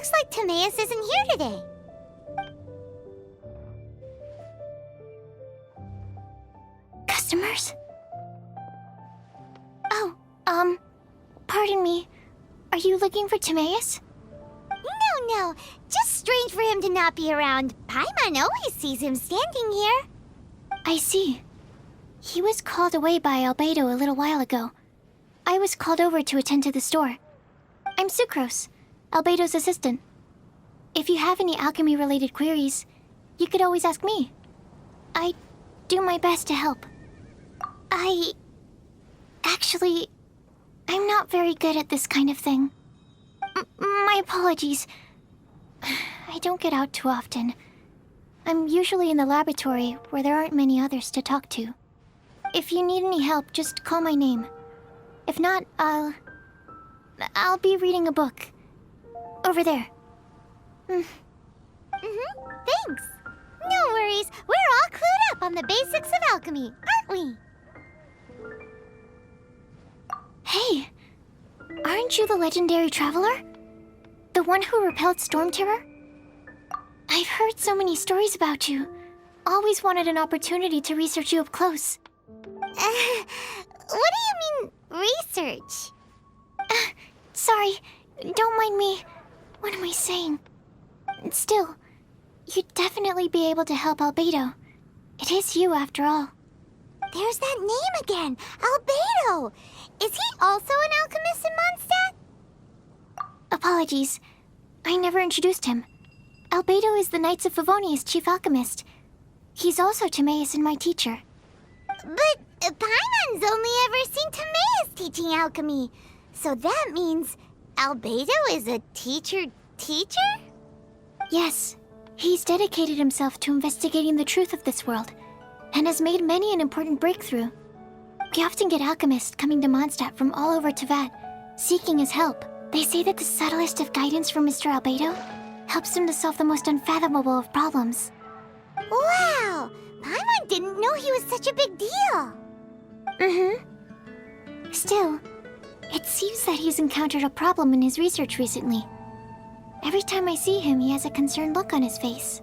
Looks like Timaeus isn't here today. Customers? Oh, pardon me. Are you looking for Timaeus? No. Just strange for him to not be around. Paimon always sees him standing here. I see. He was called away by Albedo a little while ago. I was called over to attend to the store. I'm Sucrose, Albedo's assistant. If you have any alchemy-related queries, you could always ask me. I do my best to help. Actually, I'm not very good at this kind of thing. My apologies. I don't get out too often. I'm usually in the laboratory where there aren't many others to talk to. If you need any help, just call my name. If not, I'll be reading a book. Over there. Thanks. No worries. We're all clued up on the basics of alchemy, aren't we? Hey, aren't you the legendary traveler? The one who repelled Storm Terror? I've heard so many stories about you. Always wanted an opportunity to research you up close. What do you mean, research? Sorry, don't mind me. What am I saying? Still, you'd definitely be able to help Albedo. It is you, after all. There's that name again, Albedo! Is he also an alchemist in Mondstadt? Apologies, I never introduced him. Albedo is the Knights of Favonia's chief alchemist. He's also Timaeus and my teacher. But Paimon's only ever seen Timaeus teaching alchemy. So that means Albedo is a teacher? Yes, he's dedicated himself to investigating the truth of this world, and has made many an important breakthrough. We often get alchemists coming to Mondstadt from all over Teyvat, seeking his help. They say that the subtlest of guidance from Mr. Albedo helps him to solve the most unfathomable of problems. Wow! Paimon didn't know he was such a big deal! Still, it seems that he's encountered a problem in his research recently. Every time I see him, he has a concerned look on his face.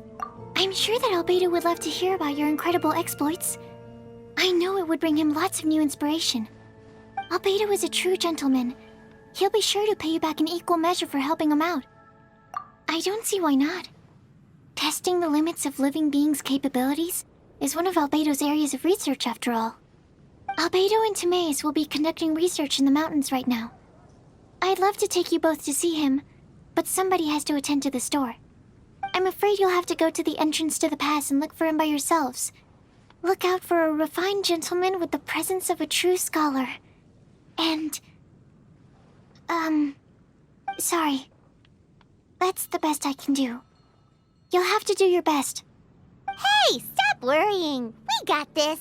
I'm sure that Albedo would love to hear about your incredible exploits. I know it would bring him lots of new inspiration. Albedo is a true gentleman. He'll be sure to pay you back in equal measure for helping him out. I don't see why not. Testing the limits of living beings' capabilities is one of Albedo's areas of research, after all. Albedo and Timaeus will be conducting research in the mountains right now. I'd love to take you both to see him, but somebody has to attend to the store. I'm afraid you'll have to go to the entrance to the pass and look for him by yourselves. Look out for a refined gentleman with the presence of a true scholar. And... sorry. That's the best I can do. You'll have to do your best. Hey, stop worrying. We got this.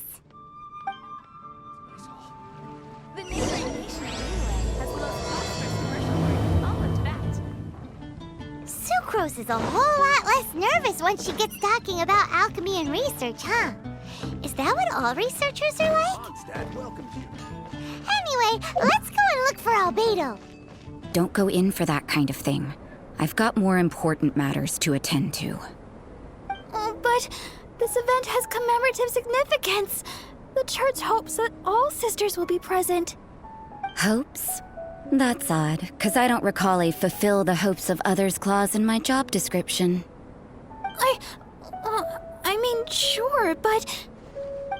The neighboring nation of Greenland has the most prosperous commercial port in all of Teyvat. Sucrose is a whole lot less nervous once she gets talking about alchemy and research, huh? Is that what all researchers are like? Mondstadt welcomes you. Anyway, let's go and look for Albedo. Don't go in for that kind of thing. I've got more important matters to attend to. But this event has commemorative significance. The church hopes that all sisters will be present. Hopes? That's odd, 'cause I don't recall a fulfill the hopes of others clause in my job description. I mean, sure, but...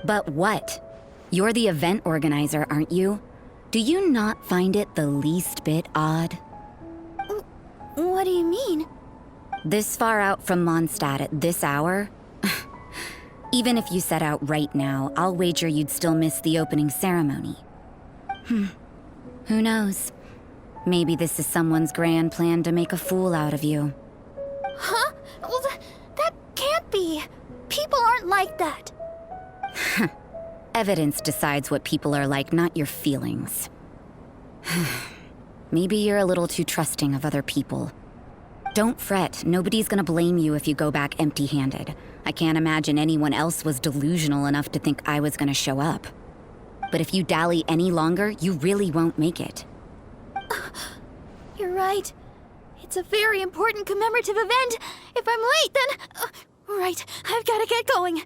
But what? You're the event organizer, aren't you? Do you not find it the least bit odd? What do you mean? This far out from Mondstadt at this hour? Even if you set out right now, I'll wager you'd still miss the opening ceremony. Who knows? Maybe this is someone's grand plan to make a fool out of you. Huh? Well, that can't be. People aren't like that. Evidence decides what people are like, not your feelings. Maybe you're a little too trusting of other people. Don't fret, nobody's gonna blame you if you go back empty-handed. I can't imagine anyone else was delusional enough to think I was gonna show up. But if you dally any longer, you really won't make it. You're right. It's a very important commemorative event. If I'm late, then... right, I've gotta get going.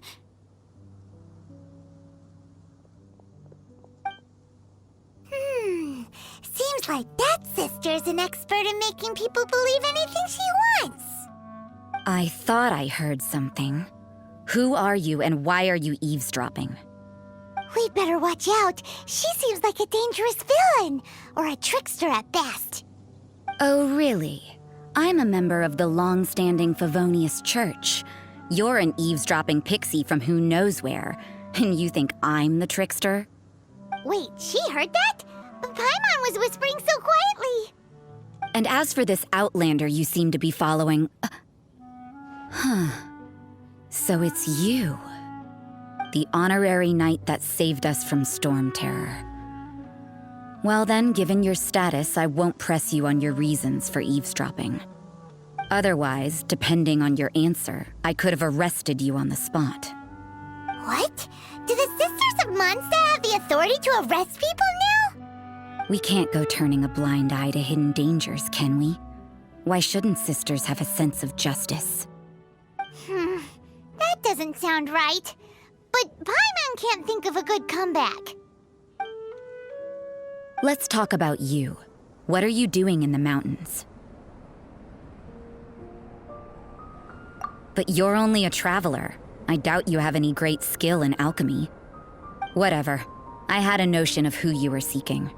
Seems like that sister's an expert in making people believe anything she wants. I thought I heard something. Who are you and why are you eavesdropping? We'd better watch out. She seems like a dangerous villain, or a trickster at best. Oh, really? I'm a member of the long-standing Favonius Church. You're an eavesdropping pixie from who knows where, and you think I'm the trickster? Wait, she heard that? But Paimon was whispering so quietly. And as for this outlander you seem to be following... So it's you. The honorary knight that saved us from storm terror. Well then, given your status, I won't press you on your reasons for eavesdropping. Otherwise, depending on your answer, I could have arrested you on the spot. What? Do the Sisters of Mondstadt have the authority to arrest people now? We can't go turning a blind eye to hidden dangers, can we? Why shouldn't sisters have a sense of justice? That doesn't sound right. But Paimon can't think of a good comeback. Let's talk about you. What are you doing in the mountains? But you're only a traveler. I doubt you have any great skill in alchemy. Whatever. I had a notion of who you were seeking.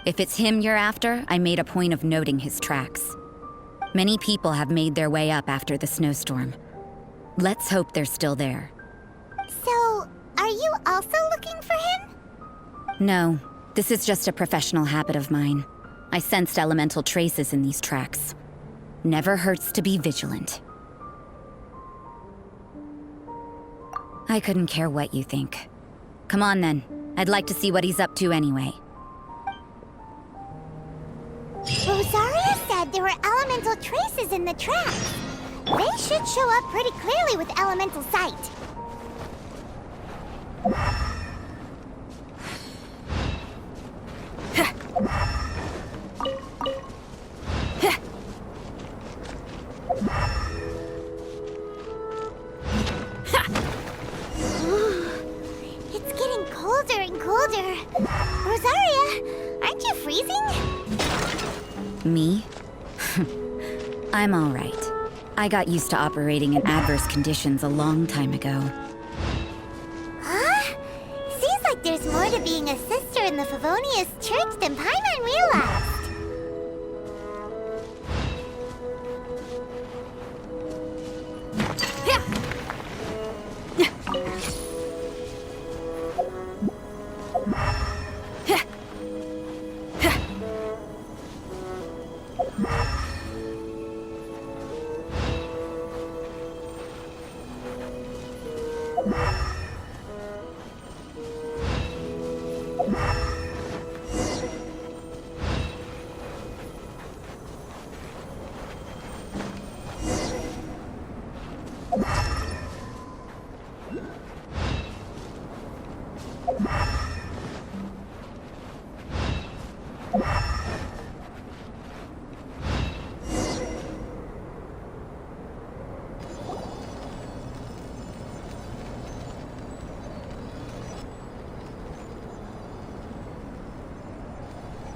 If it's him you're after, I made a point of noting his tracks. Many people have made their way up after the snowstorm. Let's hope they're still there. So, are you also looking for him? No, this is just a professional habit of mine. I sensed elemental traces in these tracks. Never hurts to be vigilant. I couldn't care what you think. Come on then. I'd like to see what he's up to anyway. Rosaria said there were elemental traces in the tracks. They should show up pretty clearly with elemental sight. It's getting colder and colder. Rosaria, aren't you freezing? Me? I'm all right. I got used to operating in adverse conditions a long time ago. Huh? Seems like there's more to being a sister in the Favonius Church than Paimon realized.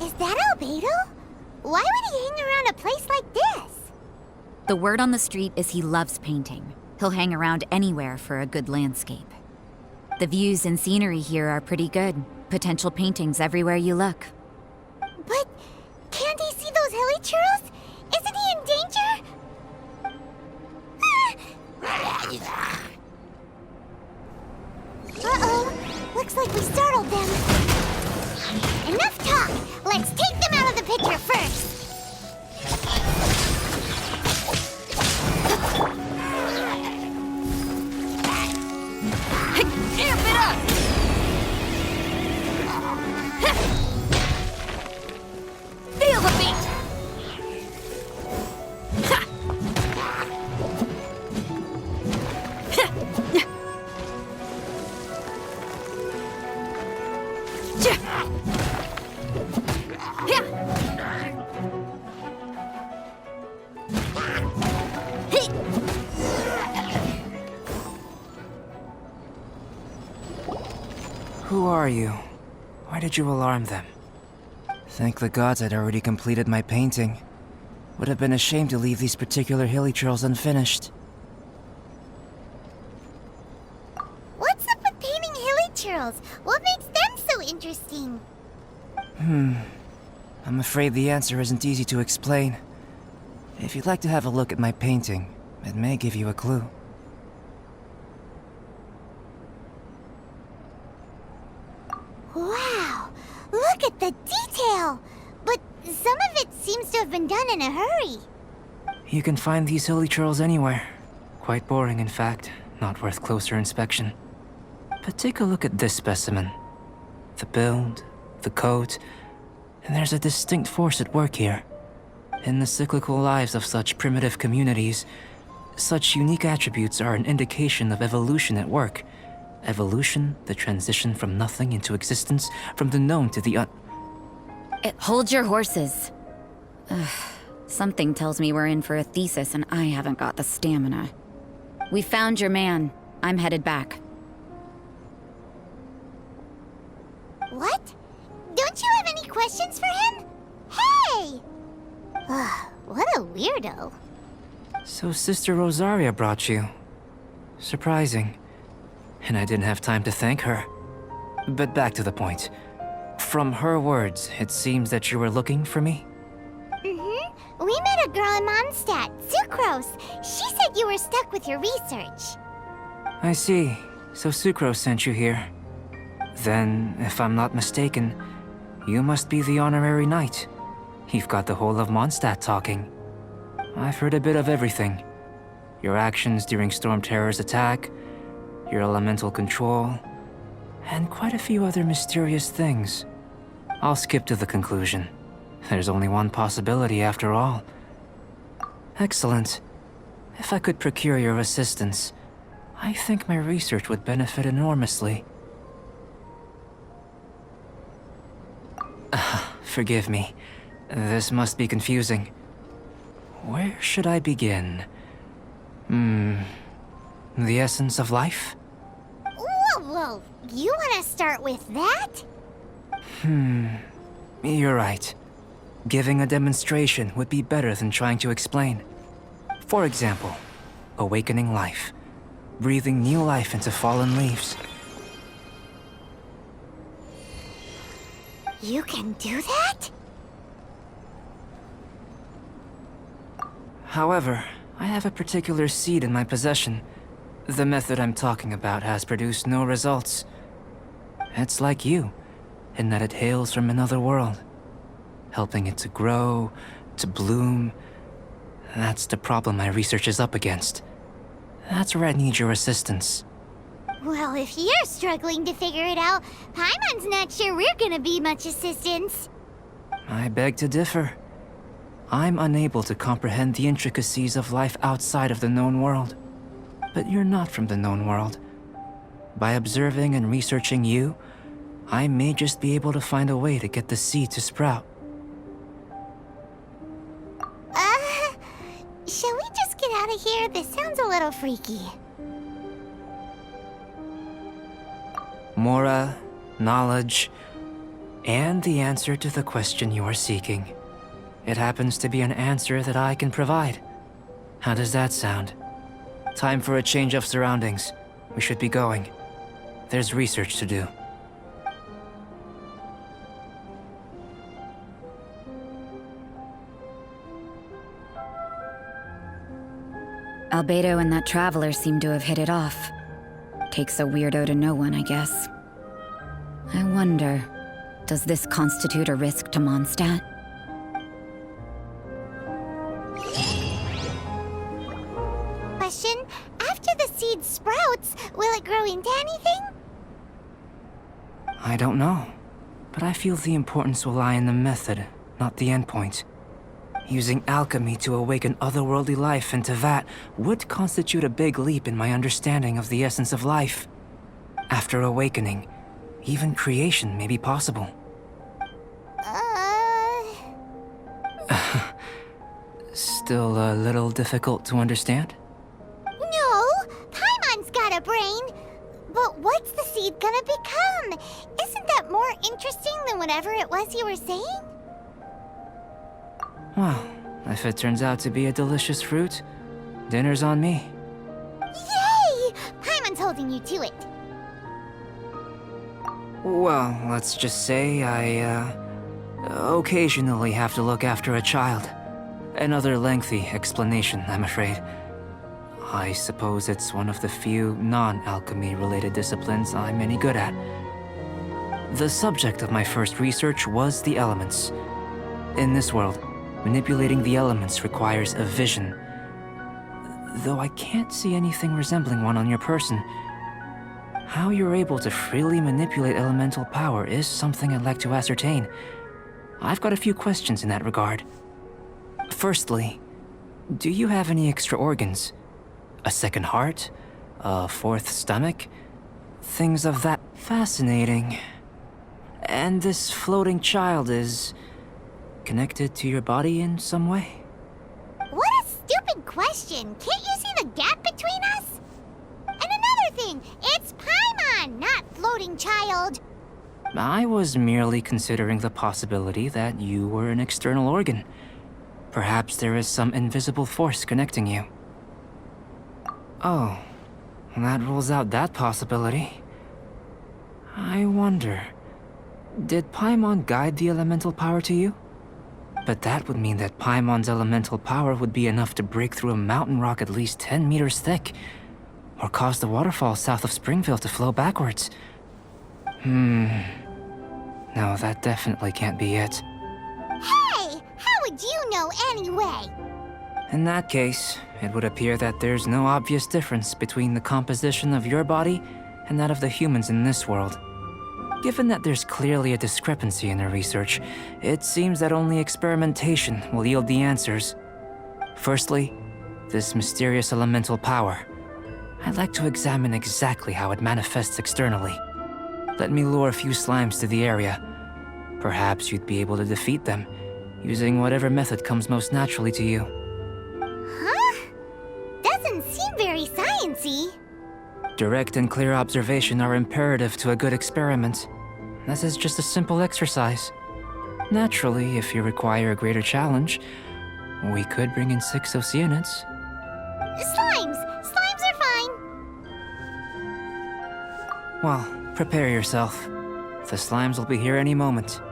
Is that Albedo? Why would he hang around a place like this? The word on the street is he loves painting. He'll hang around anywhere for a good landscape. The views and scenery here are pretty good. Potential paintings everywhere you look. But can't he see those hilly churros? Isn't he in danger? Uh-oh. Looks like we startled them. Enough talk! Let's take them out of the picture first! Amp it up! Feel the beat! Who are you? Why did you alarm them? Thank the gods I'd already completed my painting. Would have been a shame to leave these particular hilly trails unfinished. What's up with painting hilly trails? What makes them so interesting? I'm afraid the answer isn't easy to explain. If you'd like to have a look at my painting, it may give you a clue. Wow! Look at the detail! But some of it seems to have been done in a hurry. You can find these hilly trails anywhere. Quite boring, in fact. Not worth closer inspection. But take a look at this specimen. The build, the coat, and there's a distinct force at work here. In the cyclical lives of such primitive communities, such unique attributes are an indication of evolution at work. Evolution, the transition from nothing into existence, from the known to the Hold your horses. Ugh, something tells me we're in for a thesis and I haven't got the stamina. We found your man. I'm headed back. What? Don't you have any questions for him? Hey! What a weirdo. So Sister Rosaria brought you. Surprising. And I didn't have time to thank her. But back to the point. From her words, it seems that you were looking for me? Mm-hmm. We met a girl in Mondstadt, Sucrose. She said you were stuck with your research. I see. So Sucrose sent you here. Then, if I'm not mistaken, you must be the honorary knight. You've got the whole of Mondstadt talking. I've heard a bit of everything. Your actions during Storm Terror's attack, your elemental control, and quite a few other mysterious things. I'll skip to the conclusion. There's only one possibility after all. Excellent. If I could procure your assistance, I think my research would benefit enormously. Forgive me. This must be confusing. Where should I begin? The essence of life? Whoa. You want to start with that? You're right. Giving a demonstration would be better than trying to explain. For example, awakening life. Breathing new life into fallen leaves. You can do that? However, I have a particular seed in my possession. The method I'm talking about has produced no results. It's like you, in that it hails from another world. Helping it to grow, to bloom. That's the problem my research is up against. That's where I need your assistance. Well, if you're struggling to figure it out, Paimon's not sure we're gonna be much assistance. I beg to differ. I'm unable to comprehend the intricacies of life outside of the known world. But you're not from the known world. By observing and researching you, I may just be able to find a way to get the seed to sprout. Shall we just get out of here? This sounds a little freaky. Mora, knowledge, and the answer to the question you are seeking. It happens to be an answer that I can provide. How does that sound? Time for a change of surroundings. We should be going. There's research to do. Albedo and that traveler seem to have hit it off. Takes a weirdo to know one, I guess. I wonder, does this constitute a risk to Mondstadt? Question, after the seed sprouts, will it grow into anything? I don't know, but I feel the importance will lie in the method, not the endpoint. Using alchemy to awaken otherworldly life into that would constitute a big leap in my understanding of the essence of life. After awakening, even creation may be possible. Still a little difficult to understand? No, Paimon's got a brain. But what's the seed gonna become? isn't that more interesting than whatever it was you were saying? Well, if it turns out to be a delicious fruit, dinner's on me. Yay! Paimon's holding you to it. Well, let's just say I, occasionally have to look after a child. Another lengthy explanation, I'm afraid. I suppose it's one of the few non-alchemy related disciplines I'm any good at. The subject of my first research was the elements. In this world, manipulating the elements requires a vision. Though I can't see anything resembling one on your person, how you're able to freely manipulate elemental power is something I'd like to ascertain. I've got a few questions in that regard. Firstly, do you have any extra organs? A second heart? A fourth stomach? Things of that. Fascinating. And this floating child is connected to your body in some way? What a stupid question! Can't you see the gap between us? And another thing, it's Paimon, not floating child. I was merely considering the possibility that you were an external organ. Perhaps there is some invisible force connecting you. Oh, that rules out that possibility. I wonder, did Paimon guide the elemental power to you? But that would mean that Paimon's elemental power would be enough to break through a mountain rock at least 10 meters thick, or cause the waterfall south of Springville to flow backwards. No, that definitely can't be it. Hey! How would you know anyway? In that case, it would appear that there's no obvious difference between the composition of your body and that of the humans in this world. Given that there's clearly a discrepancy in the research, it seems that only experimentation will yield the answers. Firstly, this mysterious elemental power. I'd like to examine exactly how it manifests externally. Let me lure a few slimes to the area. Perhaps you'd be able to defeat them, using whatever method comes most naturally to you. Huh? Doesn't seem very sciencey. Direct and clear observation are imperative to a good experiment. This is just a simple exercise. Naturally, if you require a greater challenge, we could bring in 6 Oceanids. Slimes! Slimes are fine! Well, prepare yourself. The slimes will be here any moment.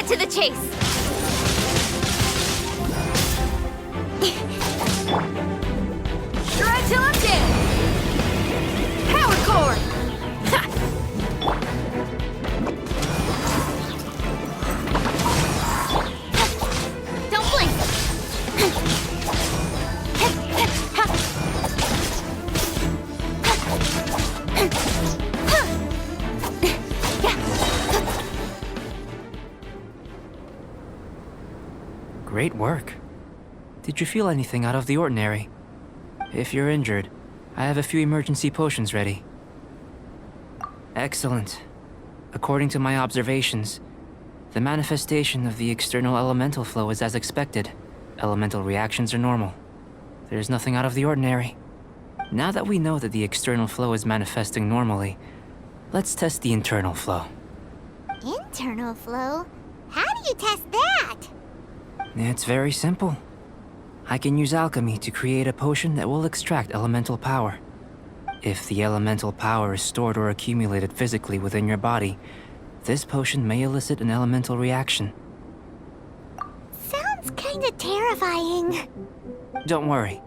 To the chase. Shred till I'm dead. Power core. Ha. Don't blink. Great work. Did you feel anything out of the ordinary? If you're injured, I have a few emergency potions ready. Excellent. According to my observations, the manifestation of the external elemental flow is as expected. Elemental reactions are normal. There's nothing out of the ordinary. Now that we know that the external flow is manifesting normally, Let's test the internal flow. Internal flow? How do you test that? It's very simple. I can use alchemy to create a potion that will extract elemental power. If the elemental power is stored or accumulated physically within your body, this potion may elicit an elemental reaction. Sounds kinda terrifying. Don't worry.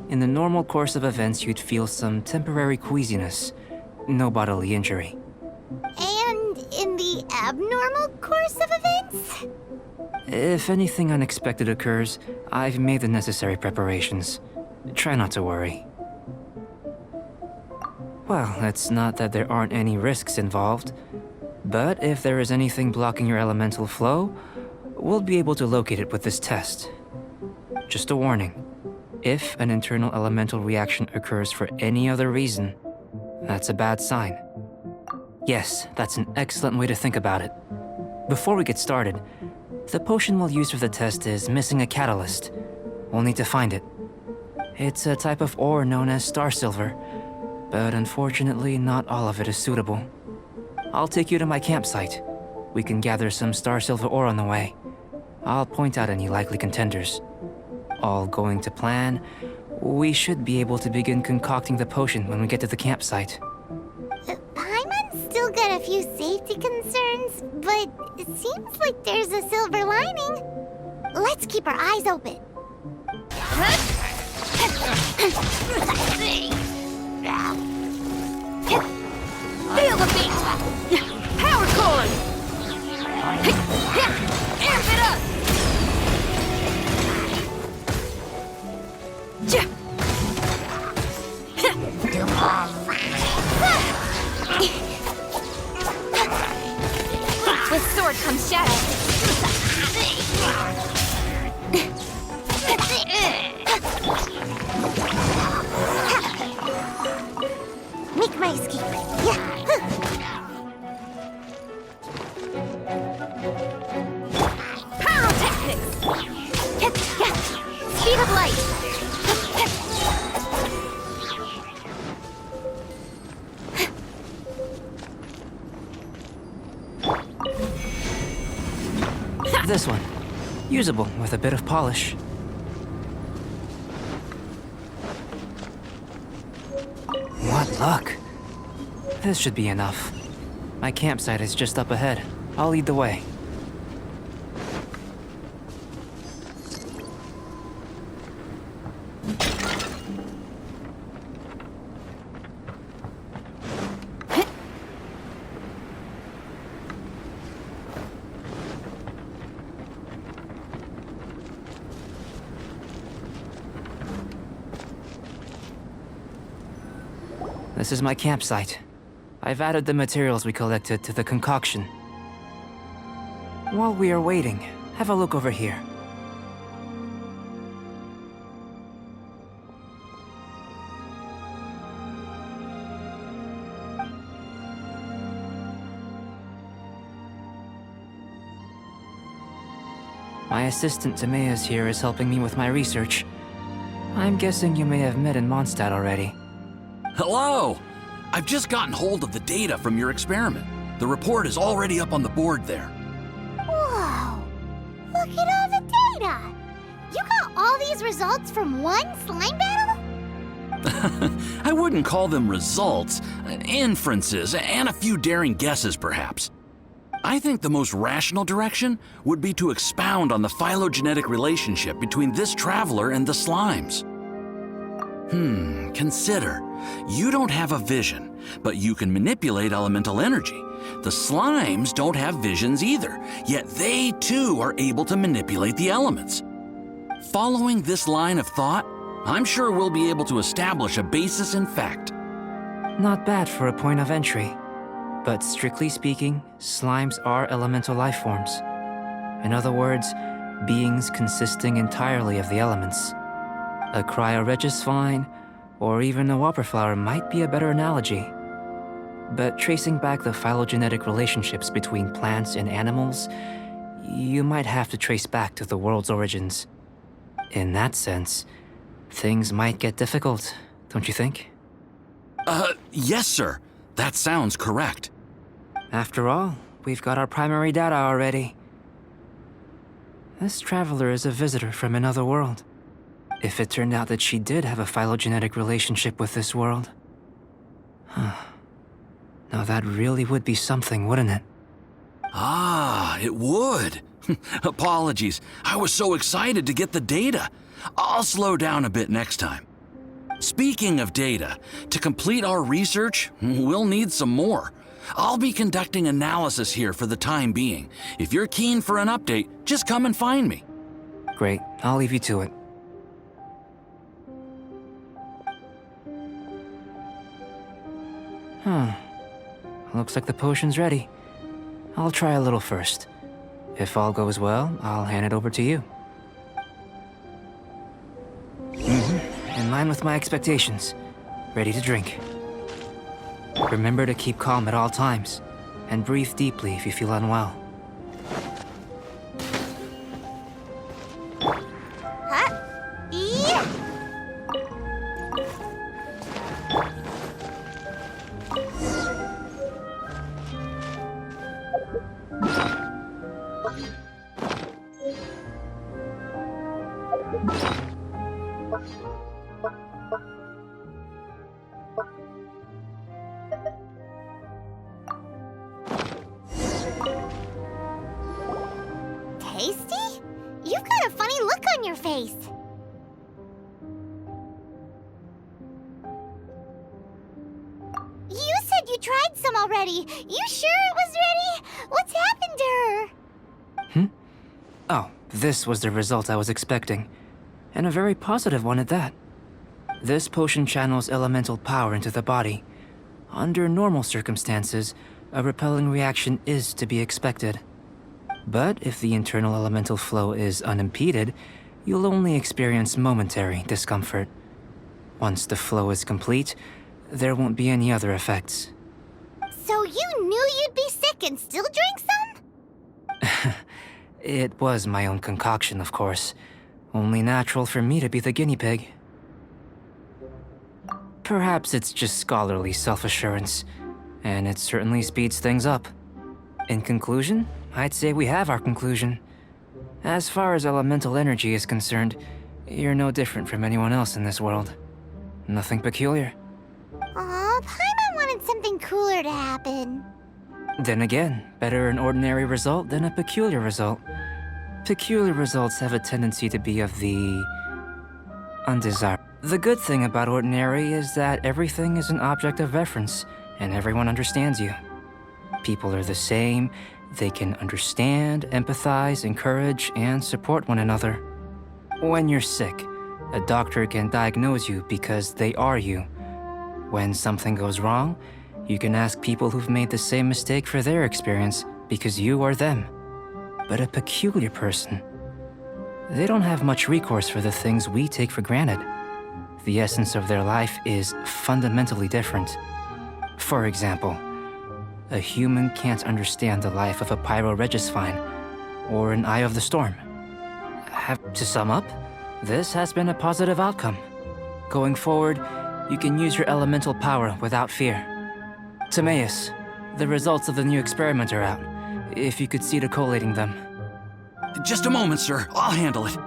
In the normal course of events, you'd feel some temporary queasiness. No bodily injury. And in the abnormal course of events? If anything unexpected occurs, I've made the necessary preparations. Try not to worry. Well, it's not that there aren't any risks involved, but if there is anything blocking your elemental flow, we'll be able to locate it with this test. Just a warning. If an internal elemental reaction occurs for any other reason, that's a bad sign. Yes, that's an excellent way to think about it. Before we get started, the potion we'll use for the test is missing a catalyst. We'll need to find it. It's a type of ore known as star silver, but unfortunately not all of it is suitable. I'll take you to my campsite. We can gather some star silver ore on the way. I'll point out any likely contenders. All going to plan, we should be able to begin concocting the potion when we get to the campsite. Paimon's still got a few safety concerns, but it seems like there's a silver lining. Let's keep our eyes open. Feel the beat! Power chord! Amp it up! With sword comes shadow. Make my escape. Yeah. Pyrotechnics! Speed of light! This one. Usable with a bit of polish. What luck. This should be enough. My campsite is just up ahead. I'll lead the way. This is my campsite. I've added the materials we collected to the concoction. While we are waiting, have a look over here. My assistant Timaeus here is helping me with my research. I'm guessing you may have met in Mondstadt already. Hello! I've just gotten hold of the data from your experiment. The report is already up on the board there. Whoa! Look at all the data! You got all these results from one slime battle? I wouldn't call them results, inferences, and a few daring guesses perhaps. I think the most rational direction would be to expound on the phylogenetic relationship between this traveler and the slimes. Consider. You don't have a vision, but you can manipulate elemental energy. The slimes don't have visions either, yet they too are able to manipulate the elements. Following this line of thought, I'm sure we'll be able to establish a basis in fact. Not bad for a point of entry. But strictly speaking, slimes are elemental life forms. In other words, beings consisting entirely of the elements. A cryoregis vine, or even a whopper flower might be a better analogy. But tracing back the phylogenetic relationships between plants and animals, you might have to trace back to the world's origins. In that sense, things might get difficult, don't you think? Yes, sir. That sounds correct. After all, we've got our primary data already. This traveler is a visitor from another world. If it turned out that she did have a phylogenetic relationship with this world. Now that really would be something, wouldn't it? Ah, it would. Apologies. I was so excited to get the data. I'll slow down a bit next time. Speaking of data, to complete our research, we'll need some more. I'll be conducting analysis here for the time being. If you're keen for an update, just come and find me. Great, I'll leave you to it. Looks like the potion's ready. I'll try a little first. If all goes well, I'll hand it over to you. In line with my expectations. Ready to drink. Remember to keep calm at all times, and breathe deeply if you feel unwell. Yeah. Tasty? You've got a funny look on your face. You said you tried some already. You sure it was ready? What's happened to her? Oh, this was the result I was expecting. And a very positive one at that. This potion channels elemental power into the body. Under normal circumstances, a repelling reaction is to be expected. But if the internal elemental flow is unimpeded, you'll only experience momentary discomfort. Once the flow is complete, there won't be any other effects. So you knew you'd be sick and still drank some? It was my own concoction, of course. Only natural for me to be the guinea pig. Perhaps it's just scholarly self-assurance, and it certainly speeds things up. In conclusion, I'd say we have our conclusion. As far as elemental energy is concerned, you're no different from anyone else in this world. Nothing peculiar. Aw, Paimon wanted something cooler to happen. Then again, better an ordinary result than a peculiar result. Peculiar results have a tendency to be of the undesirable. The good thing about ordinary is that everything is an object of reference, and everyone understands you. People are the same, they can understand, empathize, encourage, and support one another. When you're sick, a doctor can diagnose you because they are you. When something goes wrong, you can ask people who've made the same mistake for their experience because you are them. But a peculiar person, they don't have much recourse for the things we take for granted. The essence of their life is fundamentally different. For example, a human can't understand the life of a pyroregisvine or an eye of the storm. To sum up, this has been a positive outcome. Going forward, you can use your elemental power without fear. Timaeus, the results of the new experiment are out. If you could see to collating them. Just a moment, sir. I'll handle it.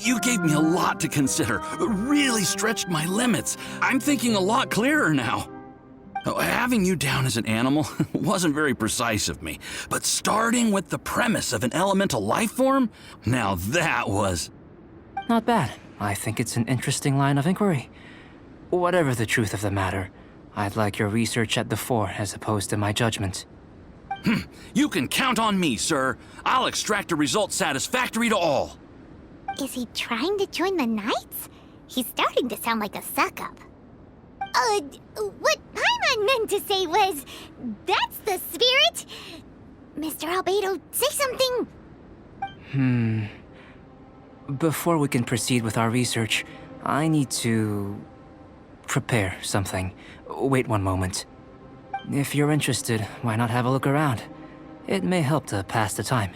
You gave me a lot to consider. Really stretched my limits. I'm thinking a lot clearer now. Having you down as an animal wasn't very precise of me, but starting with the premise of an elemental life form, now that was... Not bad. I think it's an interesting line of inquiry. Whatever the truth of the matter, I'd like your research at the fore as opposed to my judgment. You can count on me, sir. I'll extract a result satisfactory to all. Is he trying to join the Knights? He's starting to sound like a suck-up. What Paimon meant to say was, that's the spirit. Mr. Albedo, say something. Before we can proceed with our research, I need to prepare something. Wait one moment. If you're interested, why not have a look around? It may help to pass the time.